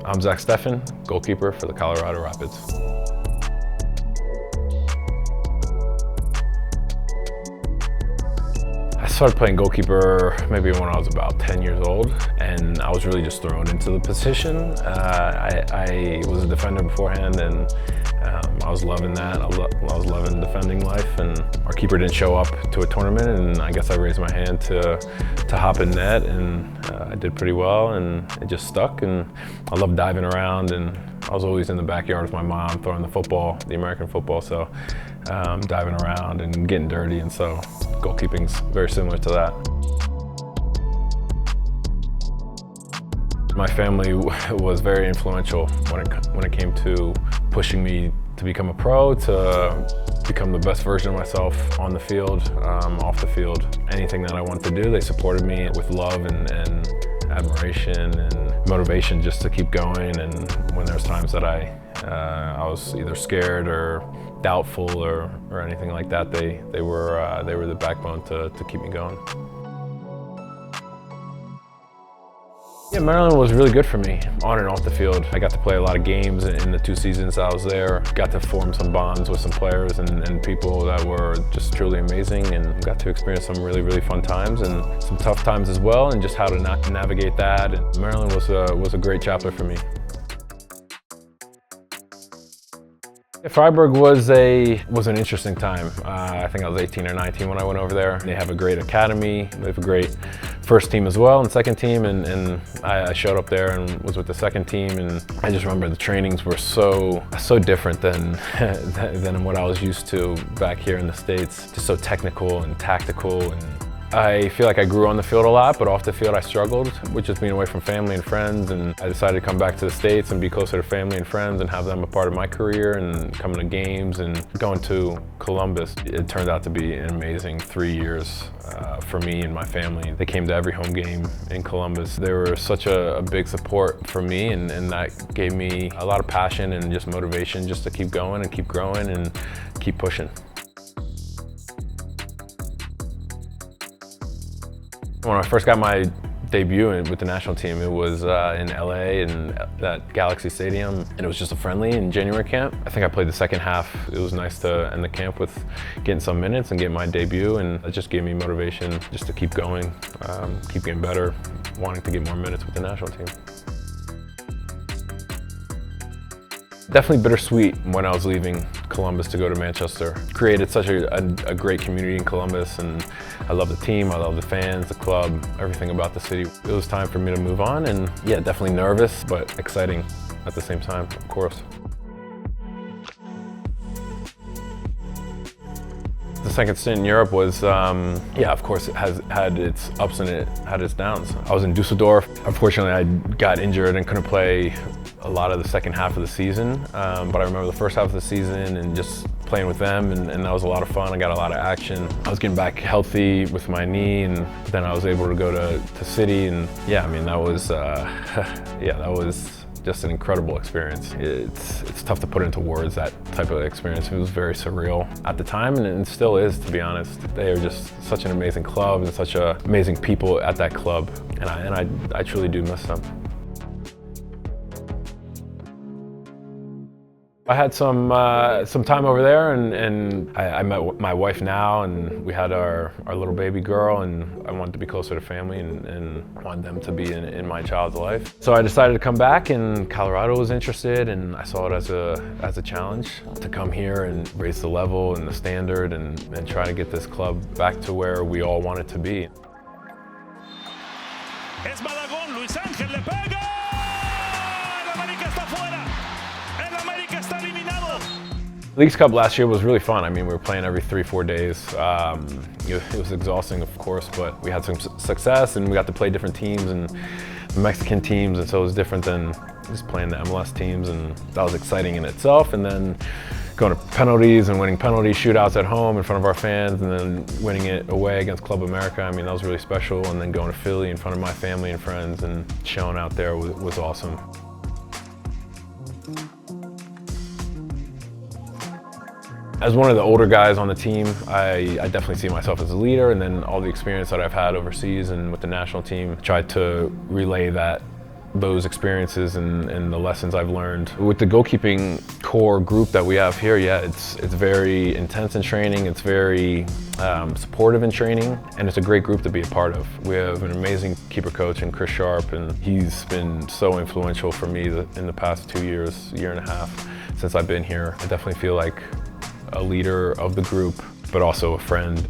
I'm Zack Steffen, goalkeeper for the Colorado Rapids. I started playing goalkeeper maybe when I was about 10 years old, and I was really just thrown into the position. I was a defender beforehand, and I was loving that. I was loving defending life, and our keeper didn't show up to a tournament, and I guess I raised my hand to hop in net, and I did pretty well, and it just stuck. And I love diving around, and I was always in the backyard with my mom throwing the football, the American football, so diving around and getting dirty, and so goalkeeping's very similar to that. My family was very influential when it came to pushing me to become a pro, to become the best version of myself on the field, off the field. Anything that I wanted to do, they supported me with love and admiration and motivation just to keep going. And when there's times that I was either scared or doubtful or anything like that, they were the backbone to keep me going. Yeah, Maryland was really good for me, on and off the field. I got to play a lot of games in the 2 seasons I was there. Got to form some bonds with some players and people that were just truly amazing, and got to experience some really, really fun times and some tough times as well, and just how to navigate that. And Maryland was a great chapter for me. Freiburg was an interesting time. I think I was 18 or 19 when I went over there. They have a great academy. They have a great first team as well and second team, and I showed up there and was with the second team, and I just remember the trainings were so different than what I was used to back here in the States. Just so technical and tactical, and I feel like I grew on the field a lot, but off the field I struggled with just being away from family and friends, and I decided to come back to the States and be closer to family and friends and have them a part of my career and coming to games and going to Columbus. It turned out to be an amazing 3 years for me and my family. They came to every home game in Columbus. They were such a big support for me, and that gave me a lot of passion and just motivation just to keep going and keep growing and keep pushing. When I first got my debut with the national team, it was in LA and that Galaxy Stadium, and it was just a friendly in January camp. I think I played the second half. It was nice to end the camp with getting some minutes and getting my debut, and it just gave me motivation just to keep going, keep getting better, wanting to get more minutes with the national team. Definitely bittersweet when I was leaving Columbus to go to Manchester. Created such a great community in Columbus, and I love the team, I love the fans, the club, everything about the city. It was time for me to move on, and yeah, definitely nervous, but exciting at the same time, of course. The second stint in Europe was, yeah, of course, it has had its ups and it had its downs. I was in Dusseldorf. Unfortunately, I got injured and couldn't play a lot of the second half of the season, but I remember the first half of the season and just playing with them, and that was a lot of fun. I got a lot of action. I was getting back healthy with my knee, and then I was able to go to City, and yeah, I mean, that was, yeah, that was just an incredible experience. It's tough to put into words, that type of experience. It was very surreal at the time, and it still is, to be honest. They are just such an amazing club and such amazing people at that club, and I truly do miss them. I had some time over there, and I met my wife now, and we had our little baby girl, and I wanted to be closer to family and wanted them to be in my child's life. So I decided to come back, and Colorado was interested, and I saw it as a challenge to come here and raise the level and the standard and try to get this club back to where we all want it to be. Leagues Cup last year was really fun. I mean, we were playing every 3-4 days. It was exhausting, of course, but we had some success, and we got to play different teams and Mexican teams, and so it was different than just playing the MLS teams, and that was exciting in itself. And then going to penalties and winning penalty shootouts at home in front of our fans, and then winning it away against Club America. I mean, that was really special. And then going to Philly in front of my family and friends and showing out there was awesome. As one of the older guys on the team, I definitely see myself as a leader, and then all the experience that I've had overseas and with the national team, tried to relay that those experiences and the lessons I've learned. With the goalkeeping core group that we have here, yeah, it's very intense in training, it's very supportive in training, and it's a great group to be a part of. We have an amazing keeper coach in Chris Sharp, and he's been so influential for me in the past 2 years, year and a half since I've been here. I definitely feel like a leader of the group, but also a friend.